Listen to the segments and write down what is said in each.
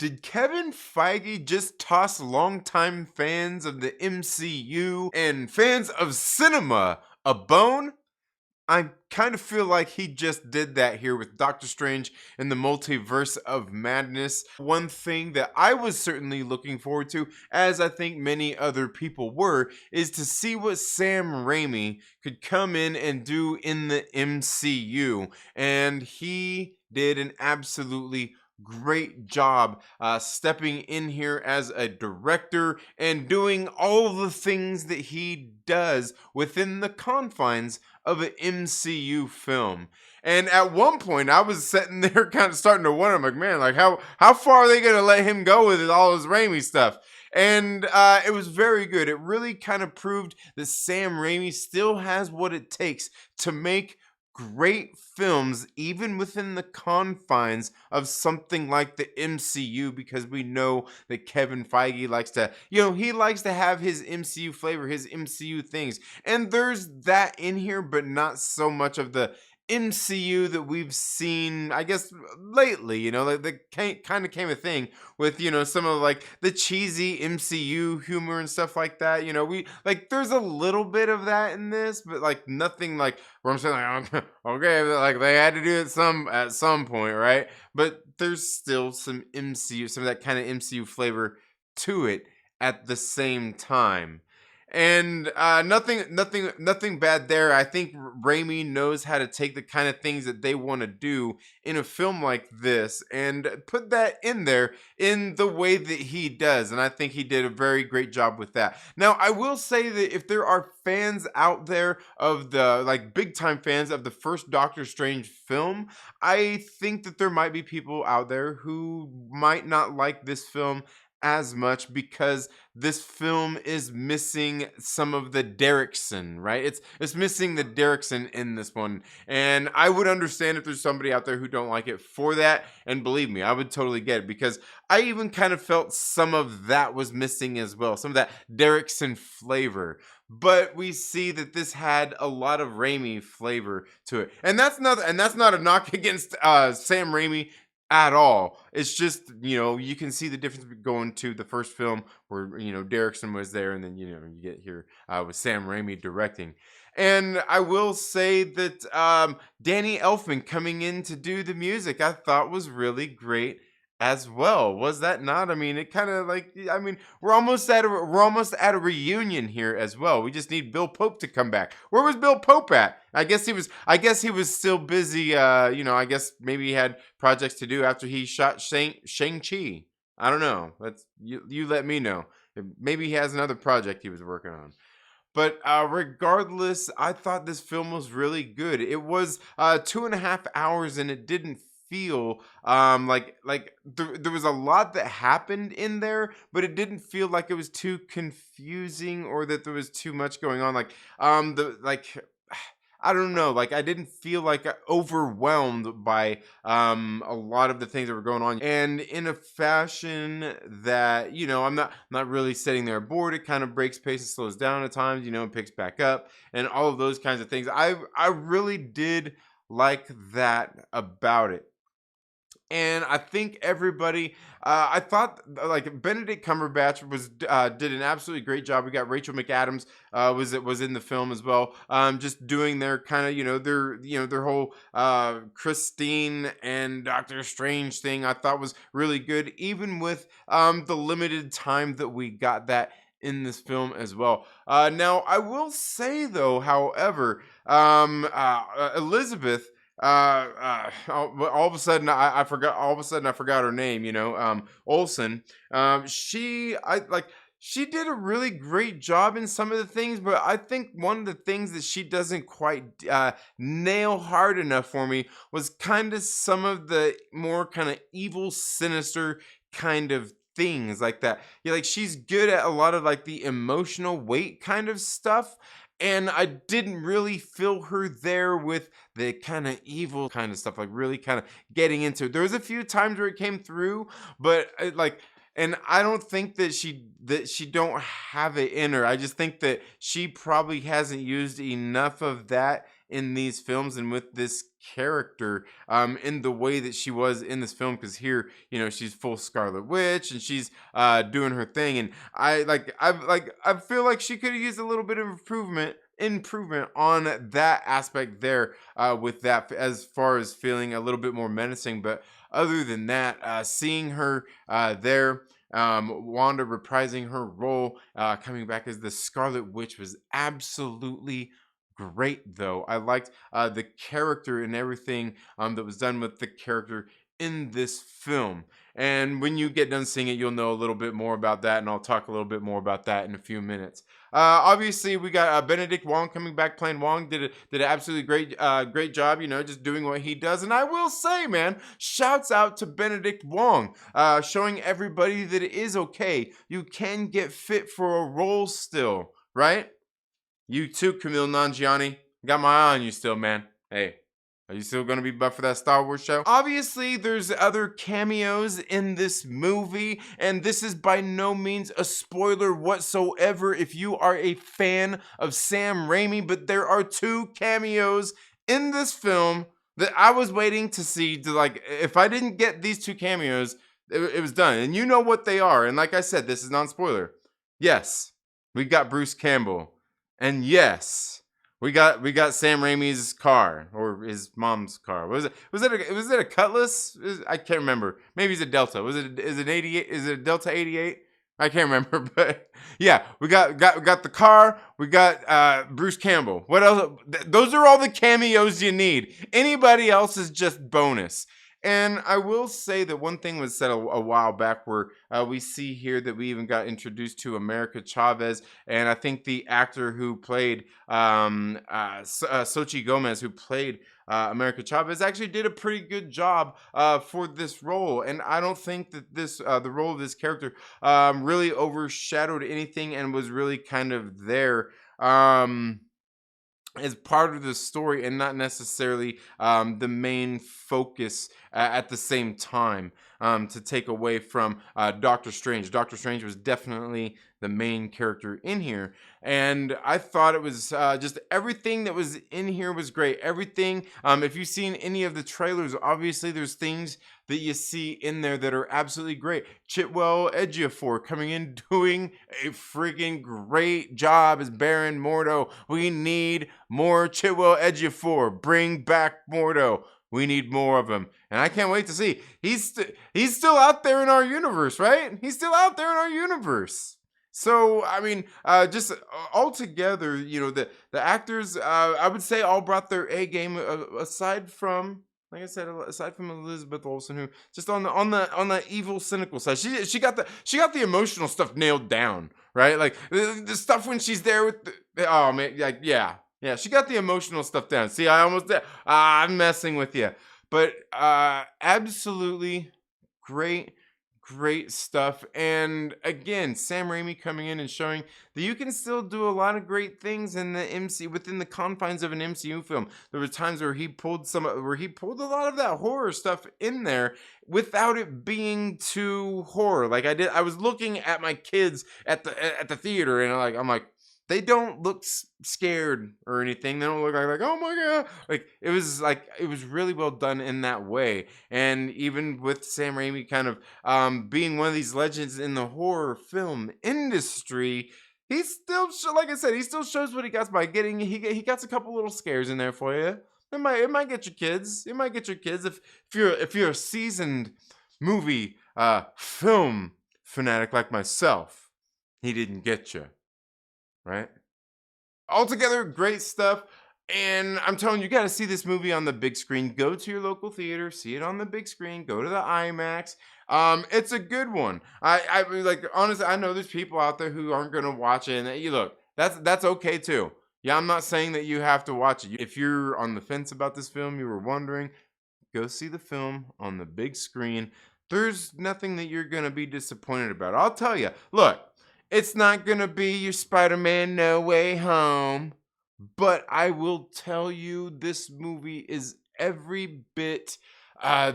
Did Kevin Feige just toss longtime fans of the MCU and fans of cinema a bone? I kind of feel like he just did that here with Doctor Strange and the Multiverse of Madness. One thing that I was certainly looking forward to, as I think many other people were, is to see what Sam Raimi could come in and do in the MCU. And he did an absolutely great job stepping in here as a director and doing all the things that he does within the confines of an MCU film. And at one point, I was sitting there kind of starting to wonder, I'm like, man, like how far are they going to let him go with all his Raimi stuff? And it was very good. It really kind of proved that Sam Raimi still has what it takes to make great films, even within the confines of something like the MCU, because we know that Kevin Feige likes to, he likes to have his MCU flavor, his MCU things. And there's that in here, but not so much of the MCU that we've seen, I guess, lately. Like that kind of came a thing with, some of like the cheesy MCU humor and stuff like that. We like there's a little bit of that in this, but like nothing like where I'm saying like, okay, like they had to do it at some point, right? But there's still some of that kind of MCU flavor to it at the same time. And nothing bad there. I think Raimi knows how to take the kind of things that they want to do in a film like this and put that in there in the way that he does. And I think he did a very great job with that. Now, I will say that if there are fans out there of the, like, big time fans of the first Doctor Strange film, I think that there might be people out there who might not like this film as much because this film is missing some of the Derrickson, right? It's missing the Derrickson in this one. And I would understand if there's somebody out there who don't like it for that. And believe me, I would totally get it, because I even kind of felt some of that was missing as well. Some of that Derrickson flavor. But we see that this had a lot of Raimi flavor to it. And that's not a knock against Sam Raimi at all. It's just, you can see the difference going to the first film where, Derrickson was there, and then, you get here with Sam Raimi directing. And I will say that Danny Elfman coming in to do the music, I thought was really great as well. Was that not? I mean, it kind of like, we're almost at a reunion here as well. We just need Bill Pope to come back. Where was Bill Pope at? I guess he was still busy. I guess maybe he had projects to do after he shot Shang-Chi. I don't know. You let me know. Maybe he has another project he was working on. But regardless, I thought this film was really good. It was 2.5 hours, and it didn't feel like there was a lot that happened in there, but it didn't feel like it was too confusing or that there was too much going on. I don't know. Like, I didn't feel like overwhelmed by a lot of the things that were going on, and in a fashion that, I'm not really sitting there bored. It kind of breaks pace and slows down at times. And picks back up and all of those kinds of things. I really did like that about it. And I think everybody, I thought like Benedict Cumberbatch did an absolutely great job. We got Rachel McAdams was in the film as well, just doing their kind of their whole Christine and Doctor Strange thing. I thought was really good, even with the limited time that we got that in this film as well. Now I will say though, however, Elizabeth. All of a sudden I forgot. All of a sudden I forgot her name. Olsen. She did a really great job in some of the things, but I think one of the things that she doesn't quite nail hard enough for me was kind of some of the more kind of evil, sinister kind of things like that. Yeah, like she's good at a lot of like the emotional weight kind of stuff. And I didn't really feel her there with the kind of evil kind of stuff, like really kind of getting into it. There was a few times where it came through, but and I don't think that she don't have it in her. I just think that she probably hasn't used enough of that in these films and with this character in the way that she was in this film, because here, she's full Scarlet Witch and she's doing her thing, and I feel like she could have used a little bit of improvement on that aspect there, with that, as far as feeling a little bit more menacing. But other than that, seeing her there, Wanda reprising her role, coming back as the Scarlet Witch, was absolutely great. Though I liked the character and everything that was done with the character in this film. And when you get done seeing it, you'll know a little bit more about that, and I'll talk a little bit more about that in a few minutes. Obviously, we got Benedict Wong coming back playing Wong. Did an absolutely great job. Just doing what he does. And I will say, man, shouts out to Benedict Wong, showing everybody that it is okay. You can get fit for a role still, right? You too, Camille Nanjiani. Got my eye on you still, man. Hey. Are you still going to be buff for that Star Wars show? Obviously, there's other cameos in this movie, and this is by no means a spoiler whatsoever if you are a fan of Sam Raimi, but there are 2 cameos in this film that I was waiting to see. If I didn't get these 2 cameos, it was done. And you know what they are. And like I said, this is non-spoiler. Yes, we got Bruce Campbell. And yes, we got Sam Raimi's car, or his mom's car. Was it a Cutlass? I can't remember. Maybe it's a Delta. Is it 88? Is it a Delta 88? I can't remember. But yeah, we got the car. We got Bruce Campbell. What else? Those are all the cameos you need. Anybody else is just bonus. And I will say that one thing was said a while back, where we see here that we even got introduced to America Chavez, and I think the actor who played Xochitl Gomez, who played America Chavez, actually did a pretty good job for this role. And I don't think that the role of this character really overshadowed anything, and was really kind of there as part of the story, and not necessarily the main focus at the same time, to take away from Doctor Strange. Doctor Strange was definitely the main character in here, and I thought it was just everything that was in here was great. Everything, if you've seen any of the trailers, obviously there's things that you see in there that are absolutely great. Chiwetel Ejiofor coming in, doing a freaking great job as Baron Mordo. We need more Chiwetel Ejiofor. Bring back Mordo. We need more of him. And I can't wait to see. He's still out there in our universe, right? He's still out there in our universe. So, I mean, just altogether, the actors, I would say, all brought their A game, aside from, like I said, aside from Elizabeth Olsen, who just on the evil, cynical side, she got the emotional stuff nailed down, right? Like the stuff when she's there with oh man, like yeah, she got the emotional stuff down. See, I almost did. I'm messing with you, but absolutely great stuff. And again, Sam Raimi coming in and showing that you can still do a lot of great things in the MCU, within the confines of an MCU film. There were times where he pulled a lot of that horror stuff in there without it being too horror. Like I was looking at my kids at the theater, and I'm like, they don't look scared or anything. They don't look like, oh my God. Like it was really well done in that way. And even with Sam Raimi kind of being one of these legends in the horror film industry, he still, like I said, he still shows what he got by getting. He got a couple little scares in there for you. It might get your kids. It might get your kids if you're a seasoned movie film fanatic like myself. He didn't get you. Right? Altogether, great stuff. And I'm telling you, got to see this movie on the big screen. Go to your local theater, see it on the big screen. Go to the IMAX. It's a good one. I like, honestly, I know there's people out there who aren't gonna watch it, and you look, that's okay too. Yeah, I'm not saying that you have to watch it. If you're on the fence about this film, you were wondering, go see the film on the big screen. There's nothing that you're gonna be disappointed about. I'll tell you. Look. It's not going to be your Spider-Man No Way Home, but I will tell you this movie is every bit uh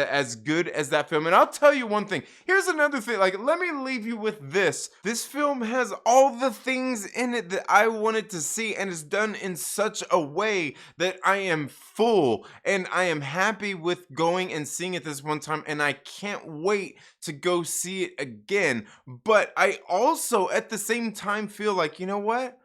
as good as that film. And I'll tell you one thing. Here's another thing. Like, let me leave you with this. This film has all the things in it that I wanted to see, and it's done in such a way that I am full and I am happy with going and seeing it this one time, and I can't wait to go see it again. But I also at the same time feel like, you know what?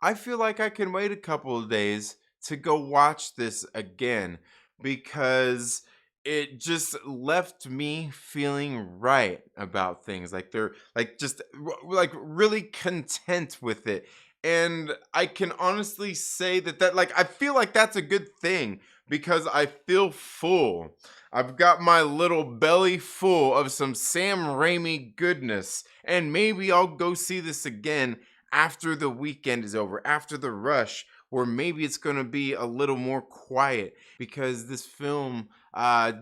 I feel like I can wait a couple of days to go watch this again, because it just left me feeling right about things. Like they're like just like really content with it. And I can honestly say that like I feel like that's a good thing, because I feel full. I've got my little belly full of some Sam Raimi goodness, and maybe I'll go see this again after the weekend is over, after the rush, or maybe it's going to be a little more quiet, because this film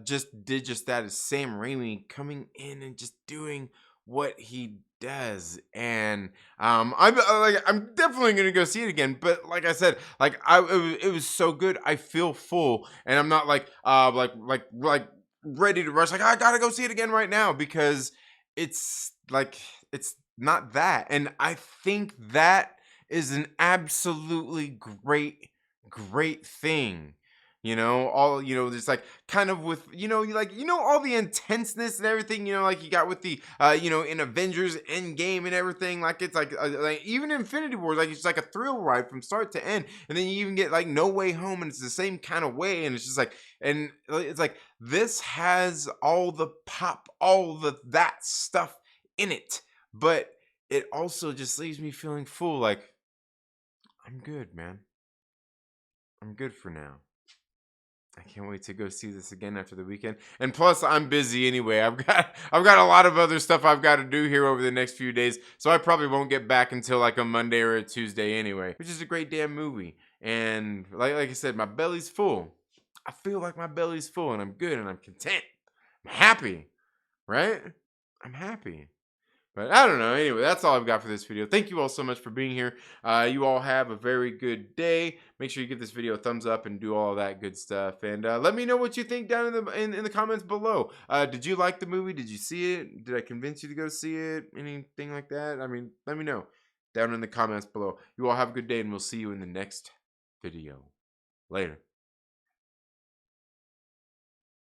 just did just that. Is Sam Raimi coming in and just doing what he does. And I'm definitely gonna go see it again. But like I said, like it was so good. I feel full, and I'm not like like ready to rush. Like, I gotta go see it again right now, because it's like it's not that. And I think that is an absolutely great thing. All, just like kind of with, all the intenseness and everything, like you got with the, in Avengers Endgame and everything. Like, it's like even Infinity Wars, like it's like a thrill ride from start to end. And then you even get like No Way Home, and it's the same kind of way. And it's just like, and it's like, this has all the pop, all the that stuff in it. But it also just leaves me feeling full. Like, I'm good, man. I'm good for now. I can't wait to go see this again after the weekend. And plus, I'm busy anyway. I've got a lot of other stuff I've got to do here over the next few days, so I probably won't get back until like a Monday or a Tuesday anyway. Which is a great damn movie. And like I said, my belly's full. I feel like my belly's full, and I'm good, and I'm content. I'm happy, right? I'm happy. But I don't know. Anyway, that's all I've got for this video. Thank you all so much for being here. You all have a very good day. Make sure you give this video a thumbs up and do all that good stuff. And let me know what you think down in the comments below. Did you like the movie? Did you see it? Did I convince you to go see it? Anything like that? I mean, let me know down in the comments below. You all have a good day, and we'll see you in the next video. Later.